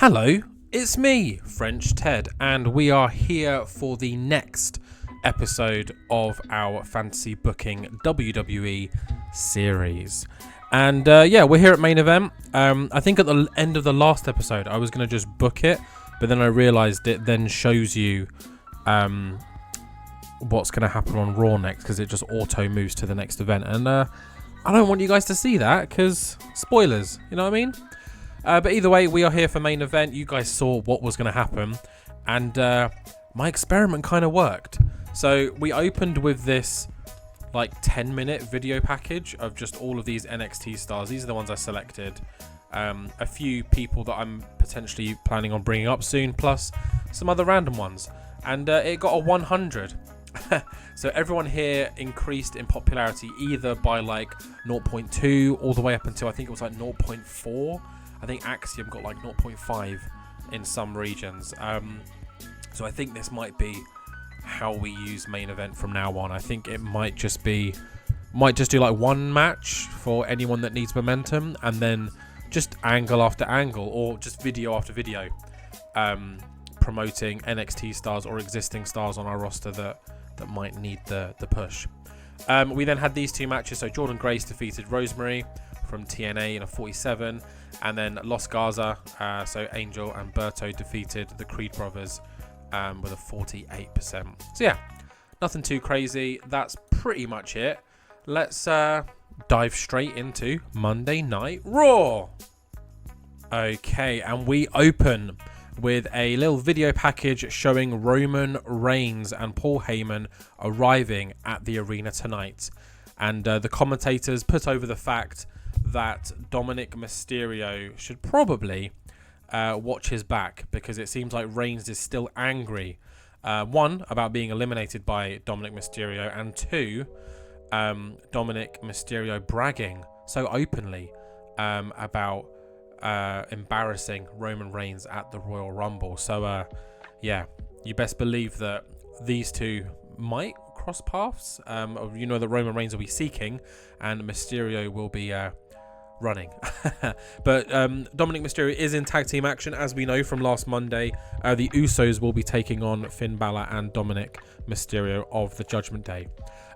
Hello, it's me, French Ted, and we are here for the next episode of our Fantasy Booking WWE series. And yeah, we're here at Main Event. I think at the end of the last episode, I was going to just book it, but then I realised it then shows you what's going to happen on Raw next, because it just auto moves to the next event. And I don't want you guys to see that, because spoilers, you know what I mean? But either way, we are here for Main Event. You guys saw what was going to happen, and my experiment kind of worked. So we opened with this like 10-minute video package of just all of these NXT stars. These are the ones I selected. A few people that I'm potentially planning on bringing up soon, plus some other random ones. And it got a 100. So everyone here increased in popularity either by like 0.2 all the way up until I think it was like 0.4. I think Axiom got like 0.5 in some regions. So I think this might be how we use Main Event from now on. I think it might just do like one match for anyone that needs momentum, and then just angle after angle, or just video after video, promoting NXT stars or existing stars on our roster that might need the push. We then had these two matches. So Jordynne Grace defeated Rosemary from TNA in a 47, and then Los Garza, so Angel and Berto, defeated the Creed brothers with a 48%. So yeah, nothing too crazy. That's pretty much it. Let's dive straight into Monday Night Raw. Okay, and we open with a little video package showing Roman Reigns and Paul Heyman arriving at the arena tonight. And the commentators put over the fact that Dominik Mysterio should probably watch his back, because it seems like Reigns is still angry. One, about being eliminated by Dominik Mysterio, and two, Dominik Mysterio bragging so openly about embarrassing Roman Reigns at the Royal Rumble. So yeah, you best believe that these two might cross paths. You know that Roman Reigns will be seeking and Mysterio will be running. But Dominik Mysterio is in tag team action, as we know from last Monday. The Usos will be taking on Finn Balor and Dominik Mysterio of the Judgment Day.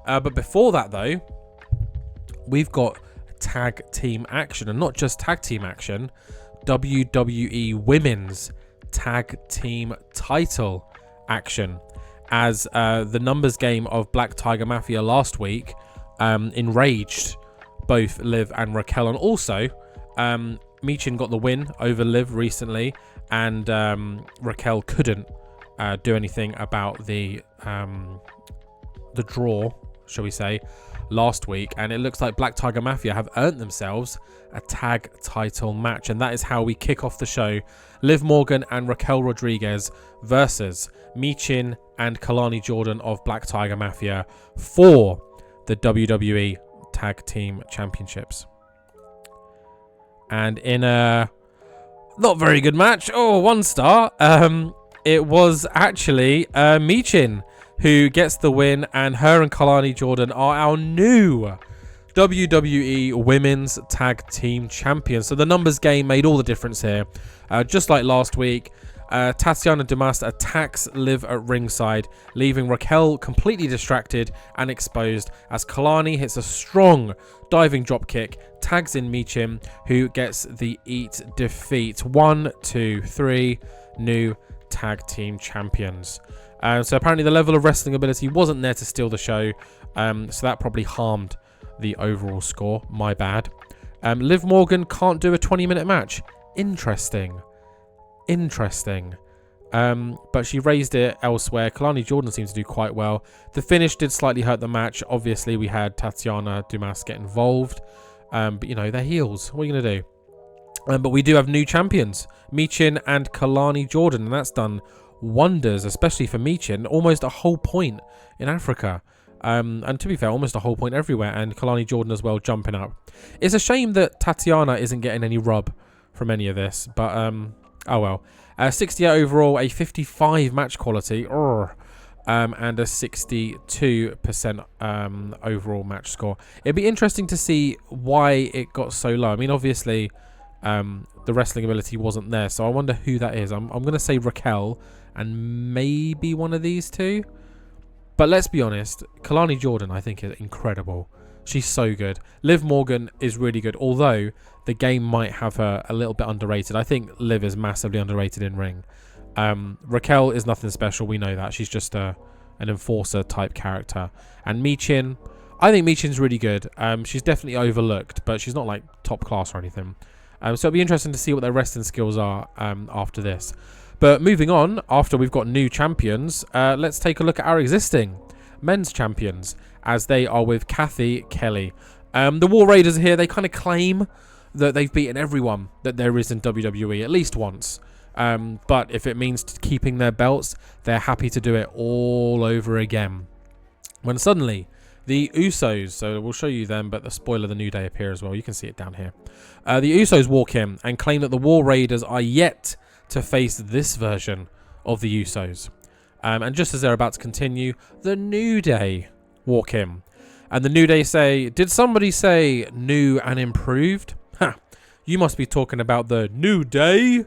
But before that though, we've got tag team action, and not just tag team action, WWE Women's Tag Team title action, as the numbers game of Black Tiger Mafia last week enraged both Liv and Raquel, and also Michin got the win over Liv recently, and Raquel couldn't do anything about the draw, shall we say, last week, and it looks like Black Tiger Mafia have earned themselves a tag title match, and that is how we kick off the show. Liv Morgan and Raquel Rodriguez versus Michin and Kalani Jordan of Black Tiger Mafia for the WWE Tag Team Championships. And in a not very good match, 1 star, it was actually Michin who gets the win, and her and Kalani Jordan are our new WWE Women's Tag Team Champions. So the numbers game made all the difference here. Just like last week, Tatiana Dumas attacks Liv at ringside, leaving Raquel completely distracted and exposed, as Kalani hits a strong diving drop kick, tags in Michin, who gets the Eat defeat. 1, 2, 3, new Tag Team Champions. So apparently the level of wrestling ability wasn't there to steal the show, so that probably harmed the overall score. My bad. Liv Morgan can't do a 20-minute match. Interesting. But she raised it elsewhere. Kalani Jordan seems to do quite well. The finish did slightly hurt the match. Obviously, we had Tatiana Dumas get involved. But, you know, they're heels. What are you going to do? But we do have new champions, Michin and Kalani Jordan, and that's done wonders, especially for Michin. Almost a whole point in Africa. And to be fair, almost a whole point everywhere. And Kalani Jordan as well, jumping up. It's a shame that Tatiana isn't getting any rub from any of this. But, oh well. 68 overall, a 55 match quality. And a 62% overall match score. It'd be interesting to see why it got so low. I mean, obviously, the wrestling ability wasn't there. So I wonder who that is. I'm going to say Raquel and maybe one of these two. But let's be honest, Kalani Jordan, I think, is incredible. She's so good. Liv Morgan is really good, although the game might have her a little bit underrated. I think Liv is massively underrated in ring. Raquel is nothing special. We know that. She's just an enforcer type character. And Michin, I think Michin's really good. She's definitely overlooked, but she's not like top class or anything. So it'll be interesting to see what their wrestling skills are after this. But moving on, after we've got new champions, let's take a look at our existing men's champions, as they are with Kathy Kelly. The War Raiders here, they kind of claim that they've beaten everyone that there is in WWE at least once. But if it means keeping their belts, they're happy to do it all over again. When suddenly, the Usos, so we'll show you them, but the spoiler, the New Day appear as well. You can see it down here. The Usos walk in and claim that the War Raiders are yet to face this version of the Usos. And just as they're about to continue, the New Day walk in. And the New Day say, did somebody say new and improved? Ha! You must be talking about the New Day.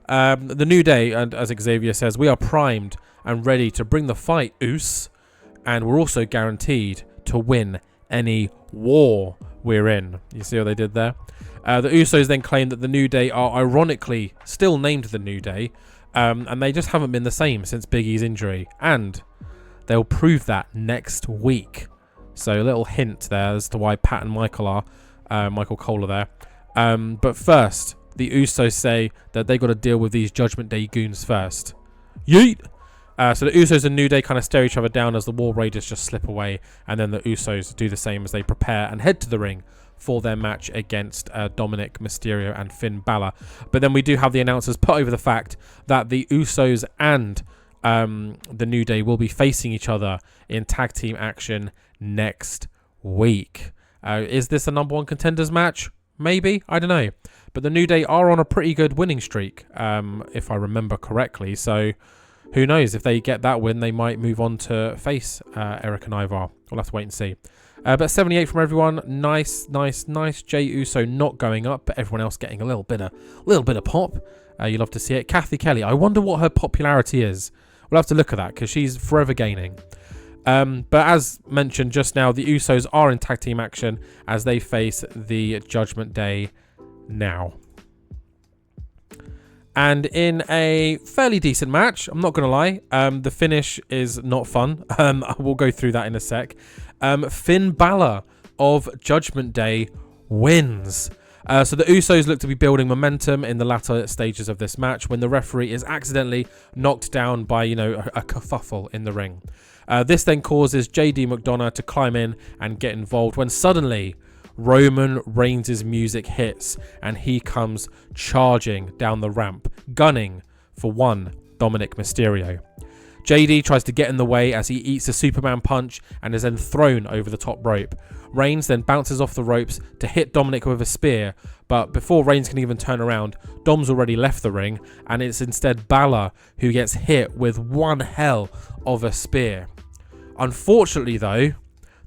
The New Day, and as Xavier says, we are primed and ready to bring the fight, Us. And we're also guaranteed to win any war we're in. You see what they did there? The Usos then claim that the New Day are ironically still named the New Day. And they just haven't been the same since Big E's injury. And they'll prove that next week. So a little hint there as to why Pat and Michael Cole are there. But first, the Usos say that they got to deal with these Judgment Day goons first. Yeet! So the Usos and New Day kind of stare each other down as the War Raiders just slip away. And then the Usos do the same as they prepare and head to the ring for their match against Dominik Mysterio and Finn Balor. But then we do have the announcers put over the fact that the Usos and the New Day will be facing each other in tag team action next week. Is this a number one contenders match? Maybe, I don't know. But the New Day are on a pretty good winning streak, if I remember correctly. So who knows? If they get that win, they might move on to face Eric and Ivar. We'll have to wait and see. But 78 from everyone. Nice. Jey Uso not going up, but everyone else getting a little bit of pop. You love to see it. Kathy Kelly. I wonder what her popularity is. We'll have to look at that because she's forever gaining. But as mentioned just now, the Usos are in tag team action as they face the Judgment Day now. And in a fairly decent match, I'm not going to lie, the finish is not fun. We'll go through that in a sec. Finn Balor of Judgment Day wins. So the Usos look to be building momentum in the latter stages of this match when the referee is accidentally knocked down by, a kerfuffle in the ring. This then causes JD McDonough to climb in and get involved when suddenly Roman Reigns' music hits and he comes charging down the ramp, gunning for one Dominik Mysterio. JD tries to get in the way as he eats a Superman punch and is then thrown over the top rope. Reigns then bounces off the ropes to hit Dominik with a spear, but before Reigns can even turn around, Dom's already left the ring, and it's instead Balor who gets hit with one hell of a spear. Unfortunately though,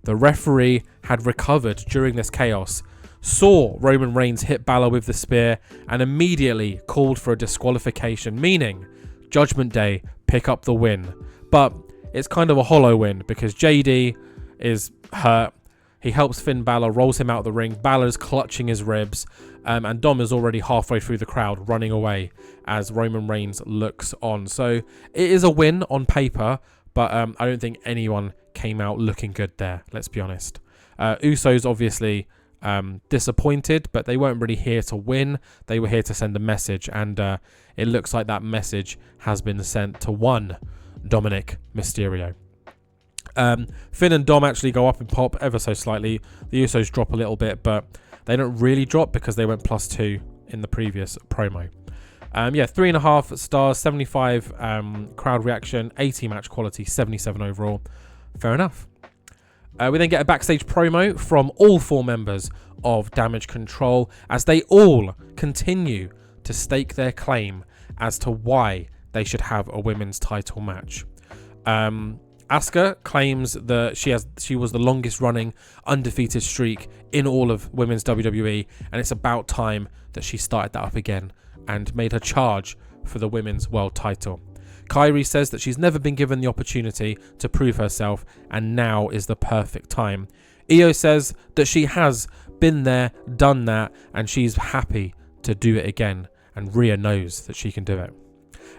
the referee had recovered during this chaos, saw Roman Reigns hit Balor with the spear, and immediately called for a disqualification, meaning Judgment Day pick up the win. But it's kind of a hollow win because JD is hurt. He helps Finn Balor, rolls him out of the ring. Balor's clutching his ribs, and Dom is already halfway through the crowd running away as Roman Reigns looks on. So it is a win on paper, but I don't think anyone came out looking good there, let's be honest. Usos obviously disappointed, but they weren't really here to win. They were here to send a message, and it looks like that message has been sent to one Dominik Mysterio. Finn and Dom actually go up in pop ever so slightly. The Usos drop a little bit, but they don't really drop because they went +2 in the previous promo. 3.5 stars, 75 crowd reaction, 80 match quality, 77 overall. Fair enough. We then get a backstage promo from all 4 members of Damage Control as they all continue to stake their claim as to why they should have a women's title match. Asuka claims that she was the longest running undefeated streak in all of women's WWE, and it's about time that she started that up again and made her charge for the women's world title. Kairi says that she's never been given the opportunity to prove herself, and now is the perfect time. Io says that she has been there, done that, and she's happy to do it again, and Rhea knows that she can do it.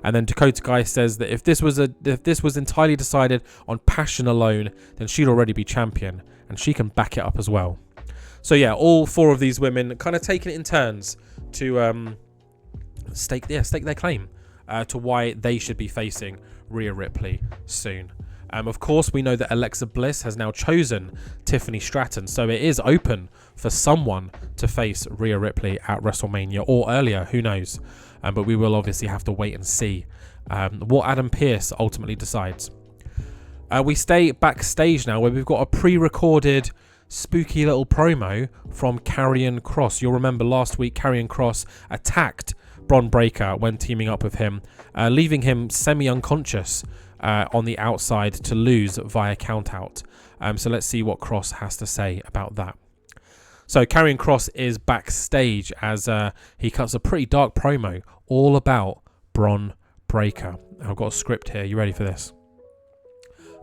And then Dakota Kai says that if this was entirely decided on passion alone, then she'd already be champion, and she can back it up as well. So yeah, all 4 of these women kind of taking it in turns to stake their claim to why they should be facing Rhea Ripley soon. Of course, we know that Alexa Bliss has now chosen Tiffany Stratton, so it is open for someone to face Rhea Ripley at WrestleMania or earlier, who knows. But we will obviously have to wait and see what Adam Pearce ultimately decides. We stay backstage now, where we've got a pre-recorded spooky little promo from Karrion Kross. You'll remember last week Karrion Kross attacked Bronn Breakker when teaming up with him, leaving him semi-unconscious on the outside to lose via countout. So let's see what Kross has to say about that. So Karrion Kross is backstage as he cuts a pretty dark promo all about Bronn Breakker. I've got a script here. You ready for this?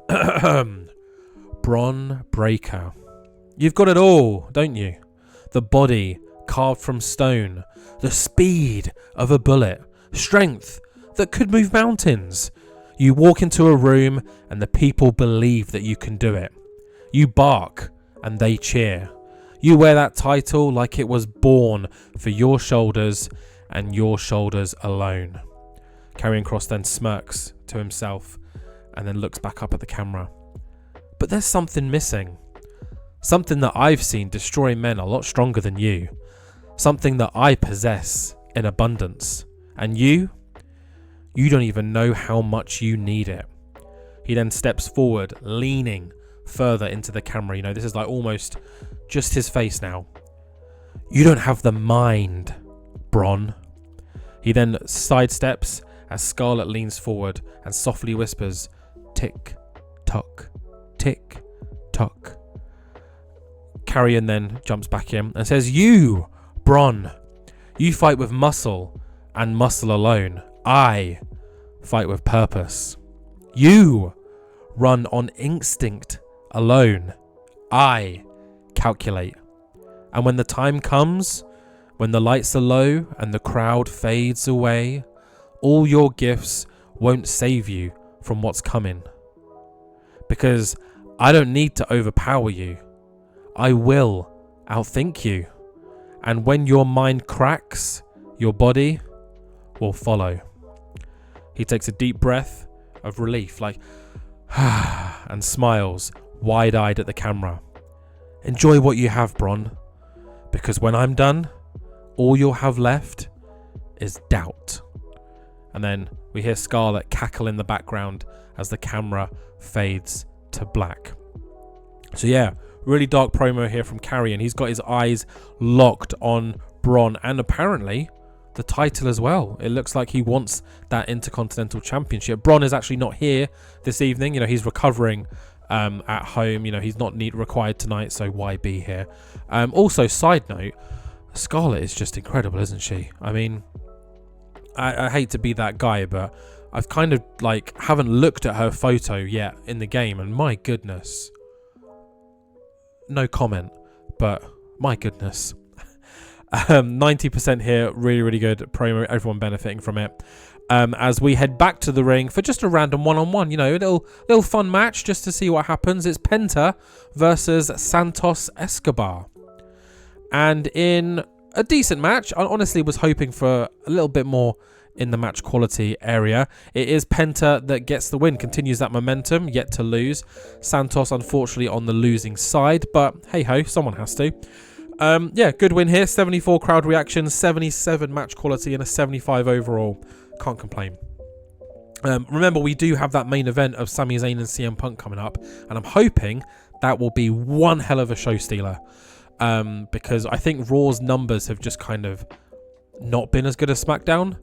Bronn Breakker. You've got it all, don't you? The body carved from stone, the speed of a bullet, strength that could move mountains. You walk into a room and the people believe that you can do it. You bark and they cheer. You wear that title like it was born for your shoulders and your shoulders alone. Karrion Kross then smirks to himself and then looks back up at the camera. But there's something missing. Something that I've seen destroy men a lot stronger than you. Something that I possess in abundance. And you don't even know how much you need it. He then steps forward, leaning further into the camera. You know, this is like almost just his face now. You don't have the mind, Bronn. He then sidesteps as Scarlett leans forward and softly whispers, tick, tock, tick, tock. Karrion then jumps back in and says, you, Bronn, you fight with muscle and muscle alone. I fight with purpose. You run on instinct alone. I calculate. And when the time comes, when the lights are low and the crowd fades away, all your gifts won't save you from what's coming. Because I don't need to overpower you. I will outthink you. And when your mind cracks, your body will follow. He takes a deep breath of relief, like, and smiles, wide-eyed at the camera. Enjoy what you have, Bronn, because when I'm done, all you'll have left is doubt. And then we hear Scarlett cackle in the background as the camera fades to black. So yeah, really dark promo here from Karrion. He's got his eyes locked on Bronn and apparently the title as well. It looks like he wants that Intercontinental Championship. Bronn is actually not here this evening. You know, he's recovering at home. You know, he's not required tonight, so why be here? Also, side note, Scarlett is just incredible, isn't she? I mean, I hate to be that guy, but I've kind of like haven't looked at her photo yet in the game, and my goodness. No comment, but my goodness. 90% here, really, really good promo, everyone benefiting from it. As we head back to the ring for just a random one-on-one, you know, a little fun match just to see what happens. It's Penta versus Santos Escobar. And in a decent match, I honestly was hoping for a little bit more in the match quality area. It is Penta that gets the win, continues that momentum, yet to lose. Santos, unfortunately, on the losing side, but hey-ho, someone has to. Yeah, good win here. 74 crowd reactions, 77 match quality, and a 75 overall. Can't complain. Remember, we do have that main event of Sami ZAYN and CM Punk coming up, and I'm hoping that will be one hell of a show stealer. Because I think Raw's numbers have just kind of not been as good as SmackDown,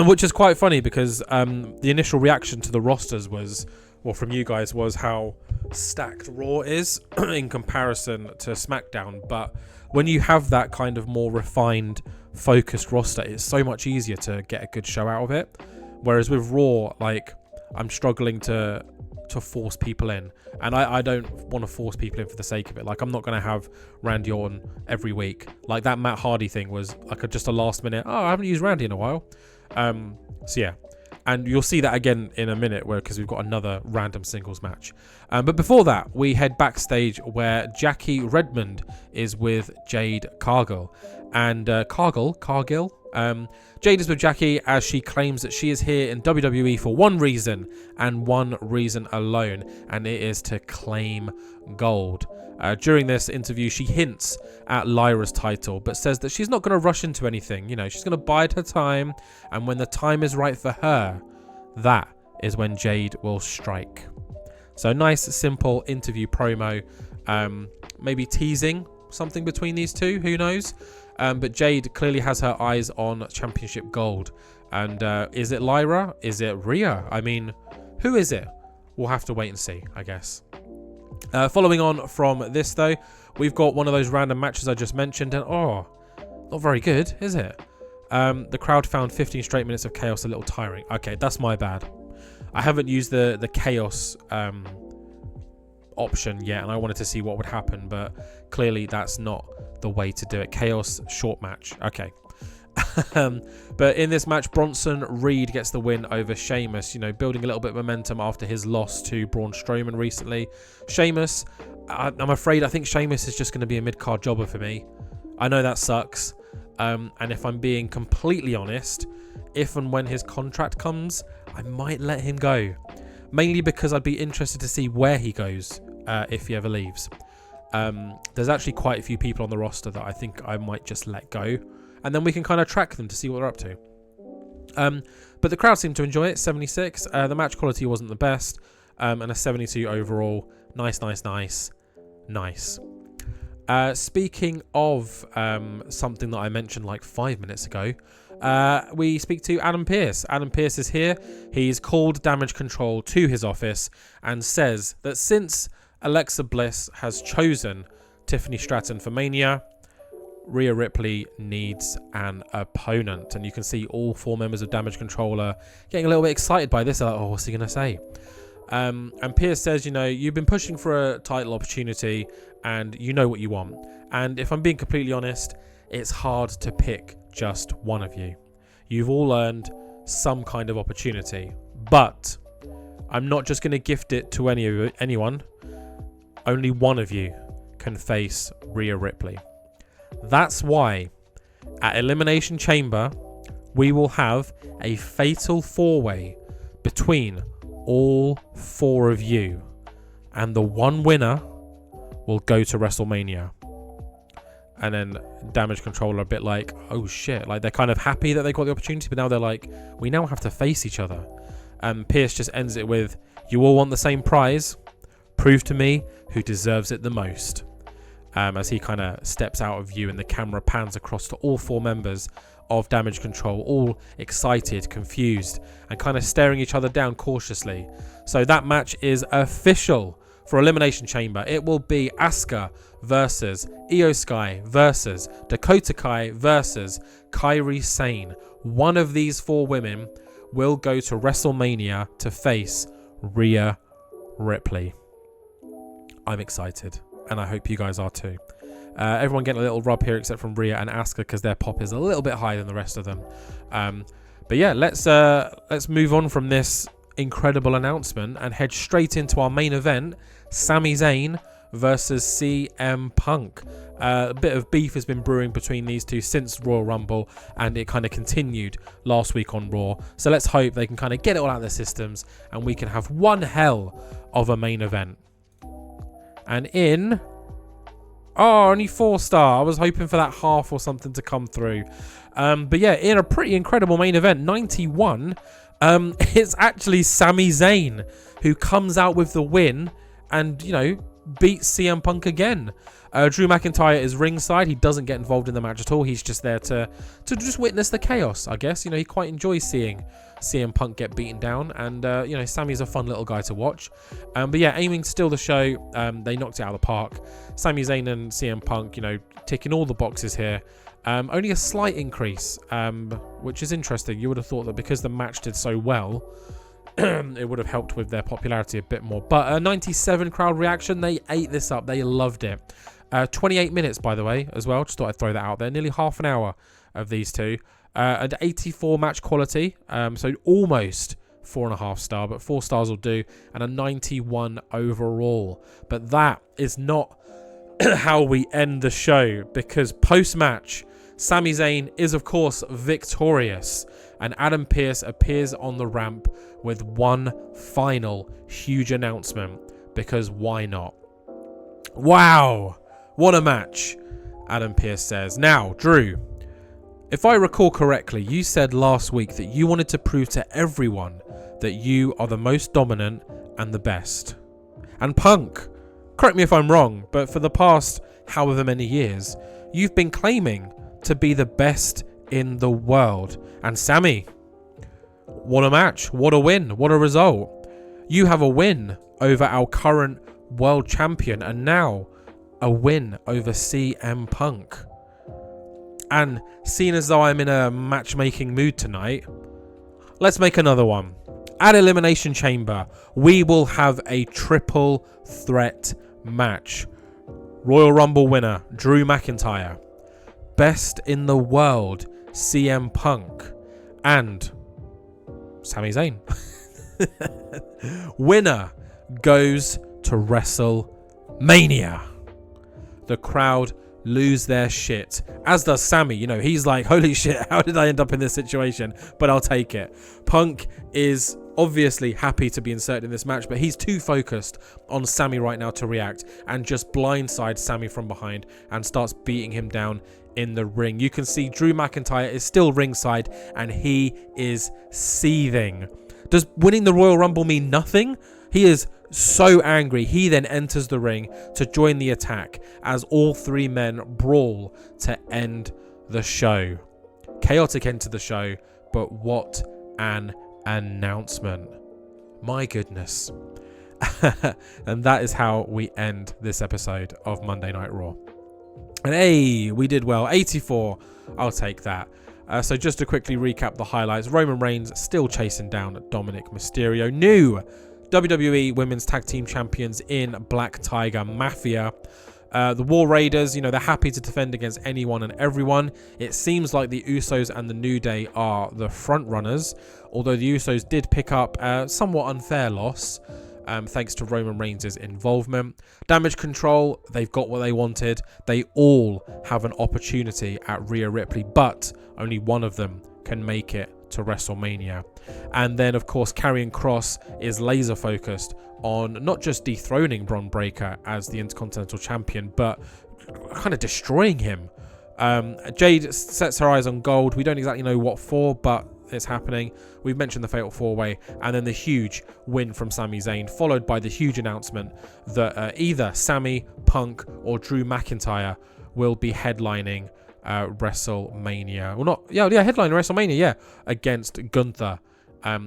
which is quite funny because the initial reaction to the rosters was well, from you guys, was how stacked Raw is in comparison to SmackDown. But when you have that kind of more refined, focused roster, it's so much easier to get a good show out of it. Whereas with Raw, like, I'm struggling to force people in, and I don't want to force people in for the sake of it. Like, I'm not going to have Randy on every week. Like, that Matt Hardy thing was like just a last minute, oh, I haven't used Randy in a while. So yeah, and you'll see that again in a minute, because we've got another random singles match. But before that, we head backstage where Jackie Redmond is with Jade Cargill. And Cargill. Jade is with Jackie as she claims that she is here in WWE for one reason and one reason alone, and it is to claim gold. During this interview, she hints at Lyra's title, but says that she's not going to rush into anything. You know, she's going to bide her time, and when the time is right for her, that is when Jade will strike. So nice, simple interview promo, maybe teasing something between these two, who knows? But Jade clearly has her eyes on championship gold. And is it Lyra? Is it Rhea? I mean, who is it? We'll have to wait and see, I guess. Following on from this, though, we've got one of those random matches I just mentioned. And, not very good, is it? The crowd found 15 straight minutes of chaos a little tiring. Okay, that's my bad. I haven't used the chaos option yet, and I wanted to see what would happen, but clearly that's not the way to do it. Chaos short match. Okay. But in this match, Bronson Reed gets the win over Sheamus, you know, building a little bit of momentum after his loss to Braun Strowman recently. Sheamus, I'm afraid I think Sheamus is just going to be a mid-card jobber for me. I know that sucks. And if I'm being completely honest, if and when his contract comes, I might let him go. Mainly because I'd be interested to see where he goes if he ever leaves. There's actually quite a few people on the roster that I think I might just let go, and then we can kind of track them to see what they're up to. But the crowd seemed to enjoy it. 76. The match quality wasn't the best, and a 72 overall. Nice. Speaking of something that I mentioned like 5 minutes ago, we speak to Adam Pearce. Adam Pearce is here. He's called Damage Control to his office and says that since Alexa Bliss has chosen Tiffany Stratton for Mania, Rhea Ripley needs an opponent. And you can see all 4 members of Damage Control are getting a little bit excited by this. They're like, oh, what's he going to say? And Pearce says, you know, you've been pushing for a title opportunity and you know what you want. And if I'm being completely honest, it's hard to pick just one of you. You've all earned some kind of opportunity, but I'm not just going to gift it to anyone. Only one of you can face Rhea Ripley. That's why at Elimination Chamber, we will have a fatal 4-way between all 4 of you, and the one winner will go to WrestleMania. And then Damage Control are a bit like, oh shit, like they're kind of happy that they got the opportunity, but now they're like, we now have to face each other. Pearce just ends it with, you all want the same prize? Prove to me who deserves it the most. As he kind of steps out of view and the camera pans across to all 4 members of Damage Control, all excited, confused, and kind of staring each other down cautiously. So that match is official for Elimination Chamber. It will be Asuka versus Io Sky versus Dakota Kai versus Kairi Sane. One of these 4 women will go to WrestleMania to face Rhea Ripley. I'm excited, and I hope you guys are too. Everyone getting a little rub here except from Rhea and Asuka because their pop is a little bit higher than the rest of them. But yeah, let's move on from this incredible announcement and head straight into our main event, Sami Zayn versus CM Punk. A bit of beef has been brewing between these two since Royal Rumble, and it kind of continued last week on Raw. So let's hope they can kind of get it all out of their systems and we can have one hell of a main event. And only 4-star. I was hoping for that half or something to come through. But yeah, in a pretty incredible main event, 91, it's actually Sami Zayn who comes out with the win and, you know, beat CM Punk again. Drew McIntyre is ringside. He doesn't get involved in the match at all. He's just there to just witness the chaos, I guess. You know, he quite enjoys seeing CM Punk get beaten down, and you know, Sami's a fun little guy to watch. But yeah, aiming to steal the show. They knocked it out of the park. Sami Zayn and CM Punk, you know, ticking all the boxes here. Only a slight increase, which is interesting. You would have thought that because the match did so well, it would have helped with their popularity a bit more. But a 97 crowd reaction. They ate this up. They loved it. 28 minutes, by the way, as well. Just thought I'd throw that out there. Nearly half an hour of these two. And 84 match quality. So almost 4.5 star, but 4 stars will do. And a 91 overall. But that is not how we end the show, because post-match, Sami Zayn is, of course, victorious. And Adam Pearce appears on the ramp with one final huge announcement. Because why not? Wow! What a match, Adam Pearce says. Now, Drew, if I recall correctly, you said last week that you wanted to prove to everyone that you are the most dominant and the best. And Punk, correct me if I'm wrong, but for the past however many years, you've been claiming to be the best in the world. And Sami, what a match, what a win, what a result. You have a win over our current world champion, and now a win over CM Punk. And seeing as though I'm in a matchmaking mood tonight, let's make another one. At Elimination Chamber, we will have a triple threat match. Royal Rumble winner, Drew McIntyre. Best in the world, CM Punk. And Sami Zayn. Winner goes to WrestleMania. The crowd lose their shit, as does Sami. You know, he's like, holy shit, how did I end up in this situation? But I'll take it. Punk is obviously happy to be inserted in this match, but he's too focused on Sami right now to react, and just blindsides Sami from behind and starts beating him down in the ring. You can see Drew McIntyre is still ringside and he is seething. Does winning the Royal Rumble mean nothing? He is so angry. He then enters the ring to join the attack as all three men brawl to end the show. Chaotic end to the show, but what an announcement. My goodness. And that is how we end this episode of Monday Night Raw. And hey, we did well. 84. I'll take that. So just to quickly recap the highlights. Roman Reigns still chasing down Dominik Mysterio. New WWE Women's Tag Team Champions in Black Tiger Mafia. The War Raiders, you know, they're happy to defend against anyone and everyone. It seems like the Usos and the New Day are the front runners, although the Usos did pick up a somewhat unfair loss, thanks to Roman Reigns' involvement. Damage Control, they've got what they wanted. They all have an opportunity at Rhea Ripley, but only one of them can make it to WrestleMania. And then, of course, Karrion Kross is laser focused on not just dethroning Bronn Breakker as the Intercontinental Champion, but kind of destroying him. Jade sets her eyes on gold. We don't exactly know what for, but it's happening. We've mentioned the Fatal 4-Way, and then the huge win from Sami Zayn, followed by the huge announcement that either Sami, Punk, or Drew McIntyre will be headlining WrestleMania. Well, not, headlining WrestleMania, against Gunther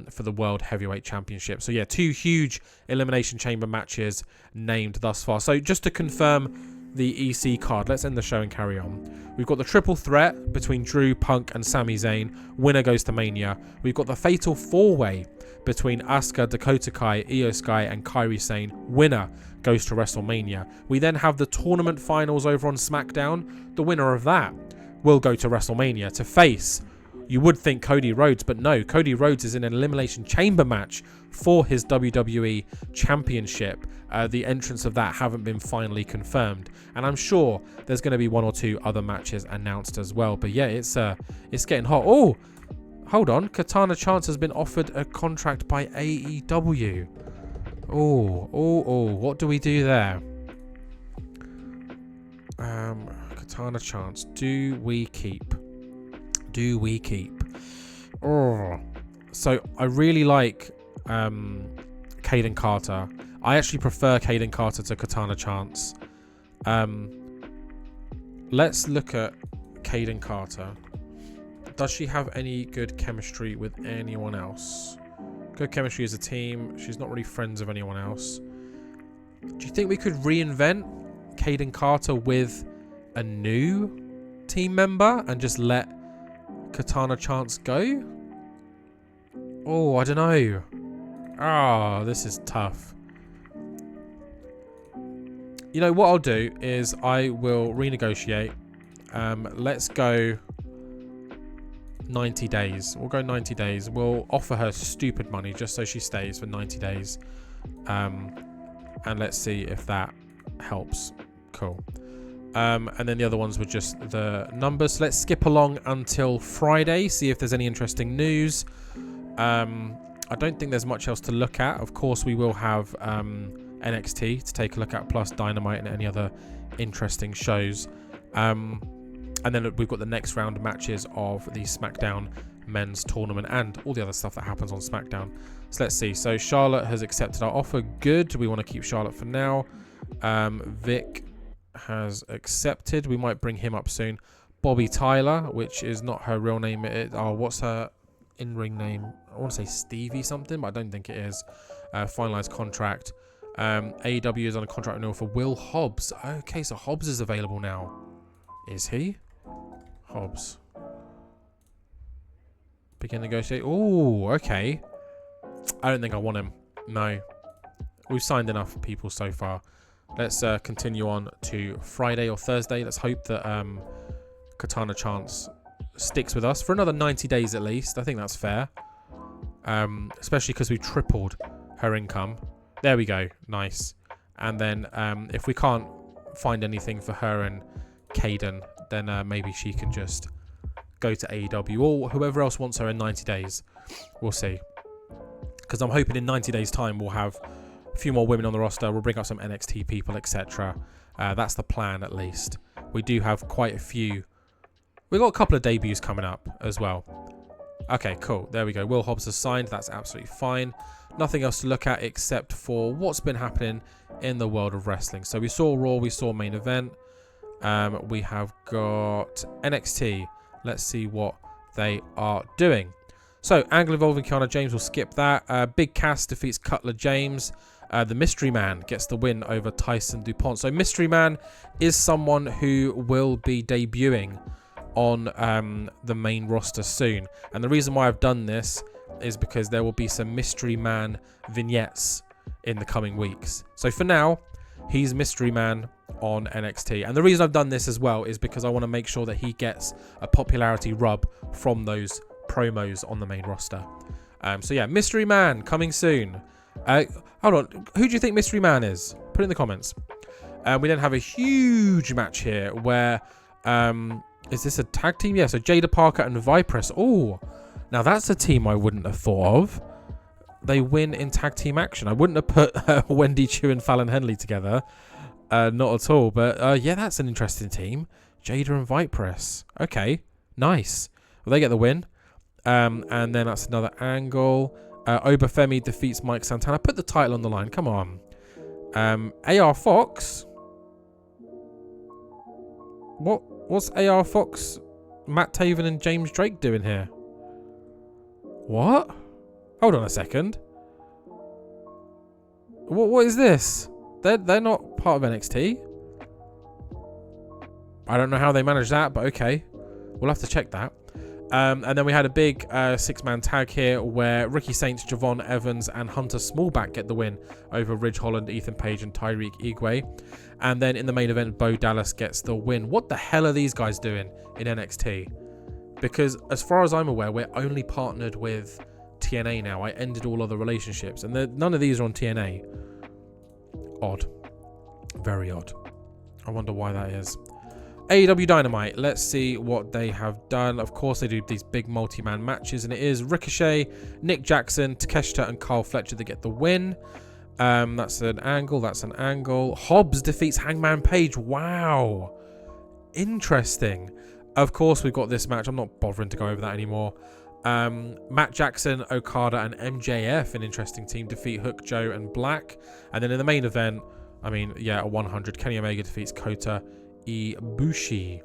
for the World Heavyweight Championship. So, 2 huge Elimination Chamber matches named thus far. So, just to confirm the EC card, let's end the show and carry on. We've got the triple threat between Drew, Punk, and Sami Zayn. Winner goes to Mania. We've got the Fatal 4-Way between Asuka, Dakota Kai, Io Sky, and Kairi Sane. Winner goes to WrestleMania. We then have the tournament finals over on SmackDown. The winner of that will go to WrestleMania to face, you would think, Cody Rhodes, but no, Cody Rhodes is in an Elimination Chamber match for his WWE Championship. The entrance of that haven't been finally confirmed, and I'm sure there's going to be 1 or 2 other matches announced as well. But yeah, it's getting hot. Oh, hold on, Katana Chance has been offered a contract by AEW. Oh, what do we do there? Katana Chance, do we keep? Oh, so I really like Caden Carter. I actually prefer Kaden Carter to Katana Chance. Let's look at Kaden Carter. Does she have any good chemistry with anyone else? Good chemistry as a team. She's not really friends of anyone else. Do you think we could reinvent Kaden Carter with a new team member and just let Katana Chance go? Oh, I don't know. Ah, this is tough. You know, what I'll do is I will renegotiate. Let's go 90 days. We'll go 90 days. We'll offer her stupid money just so she stays for 90 days. And let's see if that helps. Cool. And then the other ones were just the numbers. So let's skip along until Friday, see if there's any interesting news. I don't think there's much else to look at. Of course, we will have NXT to take a look at, plus Dynamite and any other interesting shows. And then we've got the next round of matches of the SmackDown men's tournament and all the other stuff that happens on SmackDown. So let's see. So Charlotte has accepted our offer. Good. We want to keep Charlotte for now. Vic has accepted. We might bring him up soon. Bobby Tyler, which is not her real name. What's her in-ring name? I want to say Stevie something, but I don't think it is. Finalized contract. AEW is on a contract renewal for Will Hobbs. Okay, so Hobbs is available now. Is he? Hobbs. Begin negotiate. Oh, okay. I don't think I want him. No. We've signed enough people so far. Let's continue on to Friday or Thursday. Let's hope that Katana Chance sticks with us for another 90 days at least. I think that's fair. Especially because we've tripled her income. There we go. Nice. And then if we can't find anything for her and Kaden, then maybe she can just go to AEW or whoever else wants her in 90 days. We'll see. Because I'm hoping in 90 days' time we'll have a few more women on the roster. We'll bring up some NXT people, etc. That's the plan, at least. We do have quite a few. We've got a couple of debuts coming up as well. Okay, cool. There we go. Will Hobbs has signed. That's absolutely fine. Nothing else to look at except for what's been happening in the world of wrestling. So we saw Raw. We saw main event. We have got NXT. Let's see what they are doing. So, angle involving Kiana James, we'll skip that. Big Cass defeats Cutler James. The Mystery Man gets the win over Tyson DuPont. So, Mystery Man is someone who will be debuting on the main roster soon. And the reason why I've done this is because there will be some Mystery Man vignettes in the coming weeks. So, for now, he's Mystery Man on NXT. And the reason I've done this as well is because I want to make sure that he gets a popularity rub from those promos on the main roster. So yeah, Mystery Man coming soon. Hold on, who do you think Mystery Man is? Put it in the comments. We then have a huge match here where is this a tag team? Yeah, so Jada Parker and Vipress. Oh, now that's a team I wouldn't have thought of. They win in tag team action. I wouldn't have put Wendy Chu and Fallon Henley together. Not at all. But yeah, that's an interesting team. Jada and Vipress. Okay, nice. Well, they get the win. And then that's another angle. Obafemi defeats Mike Santana. Put the title on the line. Come on. AR Fox. What's AR Fox, Matt Taven and James Drake doing here? What? Hold on a second. What is this? They're not part of NXT. I don't know how they managed that, but okay. We'll have to check that. And then we had a big six-man tag here where Ricky Saints, Javon Evans, and Hunter Smallback get the win over Ridge Holland, Ethan Page, and Tyreek Igwe. And then in the main event, Bo Dallas gets the win. What the hell are these guys doing in NXT? Because as far as I'm aware, we're only partnered with TNA now. I ended all other relationships, and none of these are on TNA. Odd. Very odd. I wonder why that is. AEW Dynamite, let's see what they have done. Of course, they do these big multi-man matches, and it is Ricochet, Nick Jackson, Takeshita, and Kyle Fletcher that get the win. That's an angle. That's an angle. Hobbs defeats Hangman Page. Wow. Interesting. Of course, we've got this match. I'm not bothering to go over that anymore. Matt Jackson, Okada, and MJF, an interesting team, defeat Hook, Joe, and Black. And then in the main event, I mean, yeah, a 100. Kenny Omega defeats Kota Ibushi.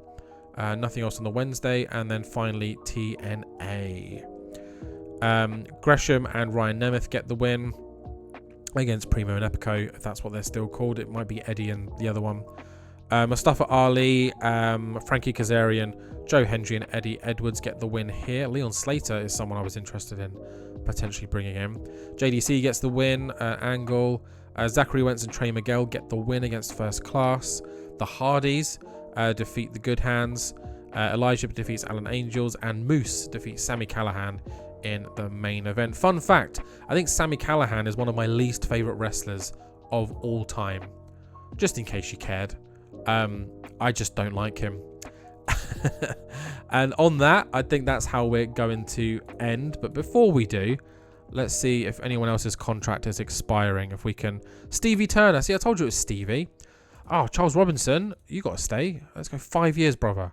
Nothing else on the Wednesday. And then finally, TNA. Gresham and Ryan Nemeth get the win against Primo and Epico, if that's what they're still called. It might be Eddie and the other one. Mustafa Ali, Frankie Kazarian, Joe Hendry, and Eddie Edwards get the win here. Leon Slater is someone I was interested in potentially bringing in. JDC gets the win. Angle, Zachary Wentz and Trey Miguel get the win against First Class. The Hardys defeat the Good Hands. Elijah defeats Alan Angels, and Moose defeats Sami Callihan in the main event. Fun fact, I think Sami Callihan is one of my least favourite wrestlers of all time. Just in case you cared. I just don't like him. And on that, I think that's how we're going to end. But before we do, let's see if anyone else's contract is expiring. If we can... Stevie Turner. See, I told you it was Stevie. Oh, Charles Robinson, you got to stay. Let's go 5 years, brother.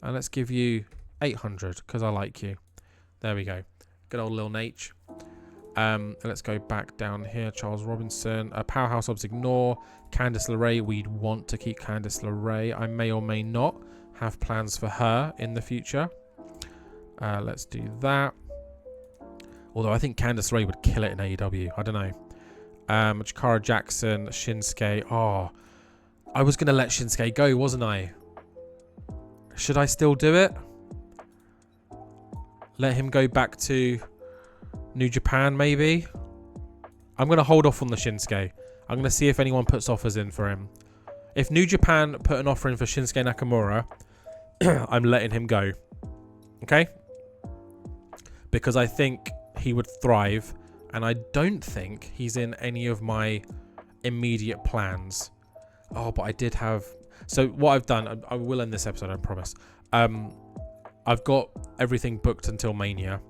And let's give you 800 because I like you. There we go. Good old Lil Nate. Let's go back down here. Charles Robinson. Powerhouse Obs ignore. Candice LeRae. We'd want to keep Candice LeRae. I may or may not have plans for her in the future. Let's do that. Although I think Candice LeRae would kill it in AEW. I don't know. Chikara Jackson. Shinsuke. Oh, I was going to let Shinsuke go, wasn't I? Should I still do it? Let him go back to New Japan, maybe? I'm going to hold off on the Shinsuke. I'm going to see if anyone puts offers in for him. If New Japan put an offer in for Shinsuke Nakamura, I'm letting him go. Okay? Because I think he would thrive, and I don't think he's in any of my immediate plans. Oh, but I did have... So what I've done, I will end this episode, I promise. I've got everything booked until Mania.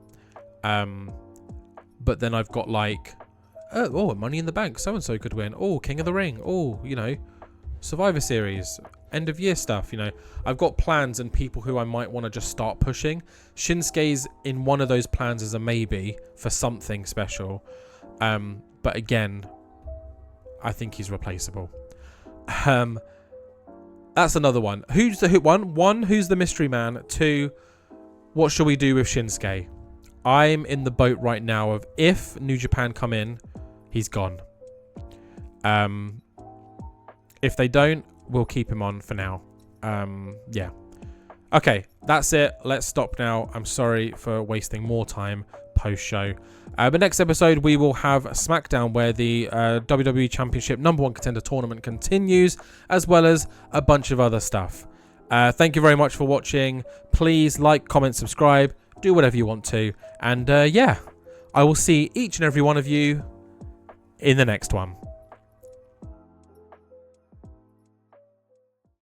But then I've got like, oh, Money in the Bank, so-and-so could win. Oh, King of the Ring. Oh, you know, Survivor Series, end of year stuff, you know. I've got plans and people who I might want to just start pushing. Shinsuke's in one of those plans as a maybe for something special. But again, I think he's replaceable. That's another one. Who's the one, who's the mystery man? 2, what shall we do with Shinsuke? I'm in the boat right now of if New Japan come in, he's gone. If they don't, we'll keep him on for now. Yeah. Okay, that's it. Let's stop now. I'm sorry for wasting more time post-show. But next episode, we will have SmackDown, where the WWE Championship #1 Contender Tournament continues, as well as a bunch of other stuff. Thank you very much for watching. Please like, comment, subscribe. Do whatever you want to. And yeah, I will see each and every one of you in the next one.